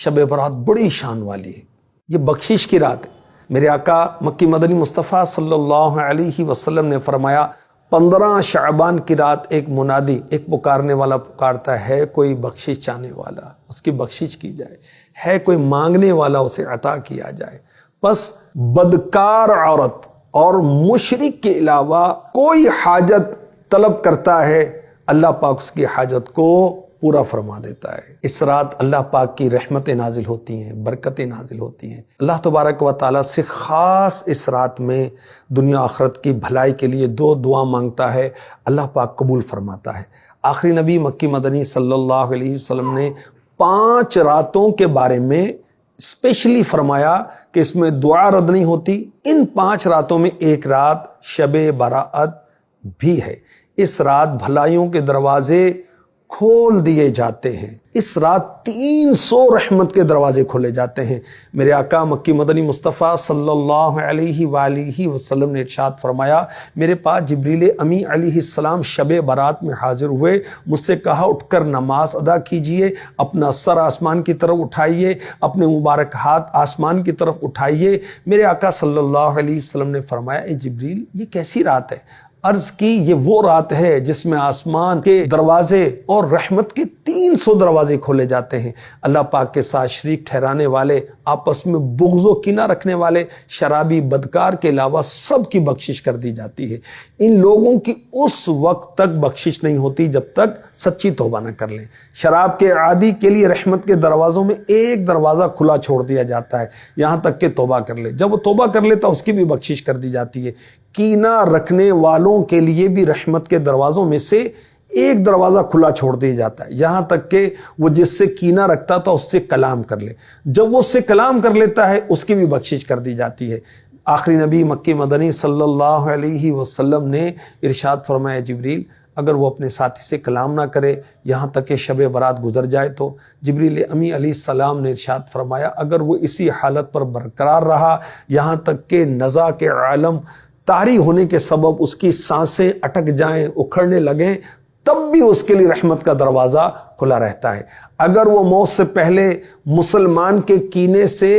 شب برات بڑی شان والی ہے، یہ بخشش کی رات ہے۔ میرے آقا مکی مدنی مصطفیٰ صلی اللہ علیہ وسلم نے فرمایا 15 شعبان کی رات ایک منادی، ایک پکارنے والا پکارتا ہے، کوئی بخشش چاہنے والا اس کی بخشش کی جائے، ہے کوئی مانگنے والا اسے عطا کیا جائے۔ بس بدکار عورت اور مشرک کے علاوہ کوئی حاجت طلب کرتا ہے، اللہ پاک اس کی حاجت کو پورا فرما دیتا ہے۔ اس رات اللہ پاک کی رحمتیں نازل ہوتی ہیں، برکتیں نازل ہوتی ہیں۔ اللہ تبارک و تعالیٰ سے خاص اس رات میں دنیا آخرت کی بھلائی کے لیے 2 دعا مانگتا ہے، اللہ پاک قبول فرماتا ہے۔ آخری نبی مکی مدنی صلی اللہ علیہ وسلم نے 5 راتوں کے بارے میں اسپیشلی فرمایا کہ اس میں دعا رد نہیں ہوتی۔ ان 5 راتوں میں ایک رات شب برات بھی ہے۔ اس رات بھلائیوں کے دروازے کھول دیے جاتے ہیں۔ اس رات 300 رحمت کے دروازے کھولے جاتے ہیں۔ میرے آقا مکی مدنی مصطفیٰ صلی اللہ علیہ وآلہ وسلم نے ارشاد فرمایا، میرے پاس جبریل امی علیہ السلام شب برات میں حاضر ہوئے، مجھ سے کہا اٹھ کر نماز ادا کیجئے، اپنا سر آسمان کی طرف اٹھائیے، اپنے مبارک ہاتھ آسمان کی طرف اٹھائیے۔ میرے آقا صلی اللہ علیہ وسلم نے فرمایا، اے جبریل یہ کیسی رات ہے؟ عرض کی یہ وہ رات ہے جس میں آسمان کے دروازے اور رحمت کے 300 دروازے کھولے جاتے ہیں۔ اللہ پاک کے ساتھ شریک ٹھہرانے والے، آپس میں بغض و کینہ رکھنے والے، شرابی بدکار کے علاوہ سب کی بخشش کر دی جاتی ہے۔ ان لوگوں کی اس وقت تک بخشش نہیں ہوتی جب تک سچی توبہ نہ کر لیں۔ شراب کے عادی کے لیے رحمت کے دروازوں میں ایک دروازہ کھلا چھوڑ دیا جاتا ہے یہاں تک کہ توبہ کر لے۔ جب وہ توبہ کر لیتا اس کی بھی بخشش کر دی جاتی ہے۔ کینہ رکھنے والوں کے لیے بھی رحمت کے دروازوں میں سے ایک دروازہ کھلا چھوڑ دیا جاتا ہے یہاں تک کہ وہ جس سے کینہ رکھتا تھا اس سے کلام کر لے۔ جب وہ اس سے کلام کر لیتا ہے اس کی بھی بخشش کر دی جاتی ہے۔ آخری نبی مکی مدنی صلی اللہ علیہ وسلم نے ارشاد فرمایا، جبریل اگر وہ اپنے ساتھی سے کلام نہ کرے یہاں تک کہ شب برات گزر جائے تو جبریل امی علیہ السلام نے ارشاد فرمایا، اگر وہ اسی حالت پر برقرار رہا یہاں تک کہ نزا کے عالم طاری ہونے کے سبب اس کی سانسیں اٹک جائیں، اکھڑنے لگیں، تب بھی اس کے لیے رحمت کا دروازہ کھلا رہتا ہے۔ اگر وہ موت سے پہلے مسلمان کے کینے سے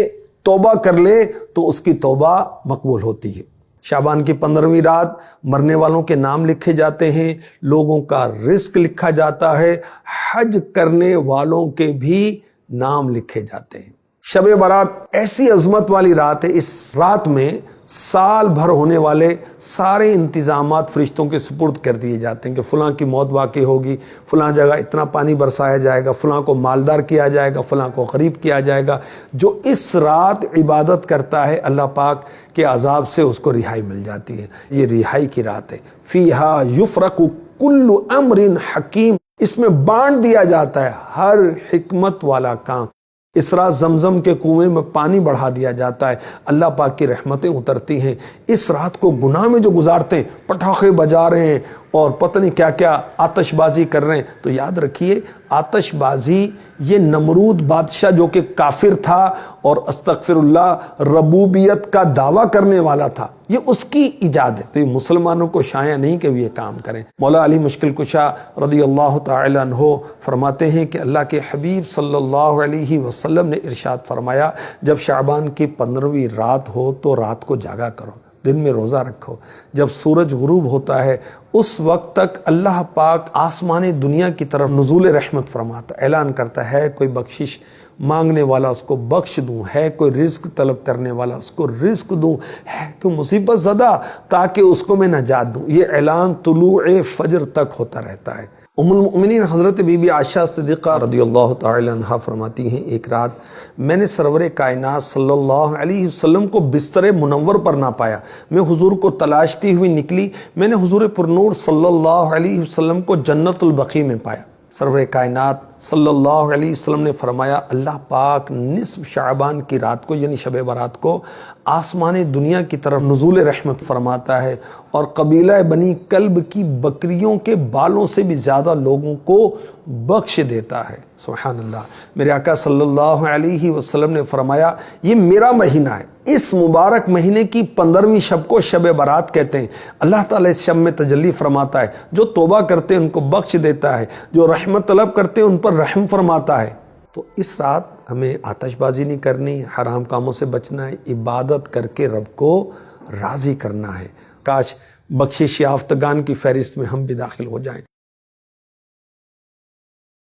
توبہ کر لے تو اس کی توبہ مقبول ہوتی ہے۔ شعبان کی 15ویں رات مرنے والوں کے نام لکھے جاتے ہیں، لوگوں کا رزق لکھا جاتا ہے، حج کرنے والوں کے بھی نام لکھے جاتے ہیں۔ شب برات ایسی عظمت والی رات ہے، اس رات میں سال بھر ہونے والے سارے انتظامات فرشتوں کے سپرد کر دیے جاتے ہیں کہ فلاں کی موت واقع ہوگی، فلاں جگہ اتنا پانی برسایا جائے گا، فلاں کو مالدار کیا جائے گا، فلاں کو غریب کیا جائے گا۔ جو اس رات عبادت کرتا ہے اللہ پاک کے عذاب سے اس کو رہائی مل جاتی ہے۔ یہ رہائی کی رات ہے۔ فیہا یفرق کل امر حکیم، اس میں بانٹ دیا جاتا ہے ہر حکمت والا کام۔ اس رات زمزم کے کنویں میں پانی بڑھا دیا جاتا ہے، اللہ پاک کی رحمتیں اترتی ہیں۔ اس رات کو گناہ میں جو گزارتے ہیں، پٹاخے بجا رہے ہیں اور پتہ نہیں کیا کیا آتش بازی کر رہے ہیں، تو یاد رکھیے آتش بازی یہ نمرود بادشاہ جو کہ کافر تھا اور استغفر اللہ ربوبیت کا دعویٰ کرنے والا تھا، یہ اس کی ایجاد ہے، تو یہ مسلمانوں کو شایع نہیں کہ وہ یہ کام کریں۔ مولا علی مشکل کشا رضی اللہ تعالی عنہ فرماتے ہیں کہ اللہ کے حبیب صلی اللہ علیہ وسلم نے ارشاد فرمایا، جب شعبان کی 15ویں رات ہو تو رات کو جاگا کرو، دن میں روزہ رکھو۔ جب سورج غروب ہوتا ہے اس وقت تک اللہ پاک آسمان دنیا کی طرف نزول رحمت فرماتا، اعلان کرتا ہے کوئی بخشش مانگنے والا اس کو بخش دوں، ہے کوئی رزق طلب کرنے والا اس کو رزق دوں، ہے کوئی مصیبت زدہ تاکہ اس کو میں نجات دوں۔ یہ اعلان طلوع فجر تک ہوتا رہتا ہے۔ ام المؤمنین حضرت بی بی عائشہ صدیقہ رضی اللہ تعالی عنہا فرماتی ہیں، ایک رات میں نے سرور کائنات صلی اللہ علیہ وسلم کو بستر منور پر نہ پایا، میں حضور کو تلاشتی ہوئی نکلی، میں نے حضور پر نور صلی اللہ علیہ وسلم کو جنت البقیع میں پایا۔ سرور کائنات صلی اللہ علیہ وسلم نے فرمایا، اللہ پاک نصف شعبان کی رات کو یعنی شب برات کو آسمان دنیا کی طرف نزول رحمت فرماتا ہے اور قبیلہ بنی کلب کی بکریوں کے بالوں سے بھی زیادہ لوگوں کو بخش دیتا ہے۔ سبحان اللہ۔ میرے آقا صلی اللہ علیہ وسلم نے فرمایا، یہ میرا مہینہ ہے، اس مبارک مہینے کی 15ویں شب کو شب برات کہتے ہیں۔ اللہ تعالیٰ اس شب میں تجلی فرماتا ہے، جو توبہ کرتے ہیں ان کو بخش دیتا ہے، جو رحمت طلب کرتے ہیں ان پر رحم فرماتا ہے۔ تو اس رات ہمیں آتش بازی نہیں کرنی، حرام کاموں سے بچنا ہے، عبادت کر کے رب کو راضی کرنا ہے۔ کاش بخشش یافتگان کی فہرست میں ہم بھی داخل ہو جائیں۔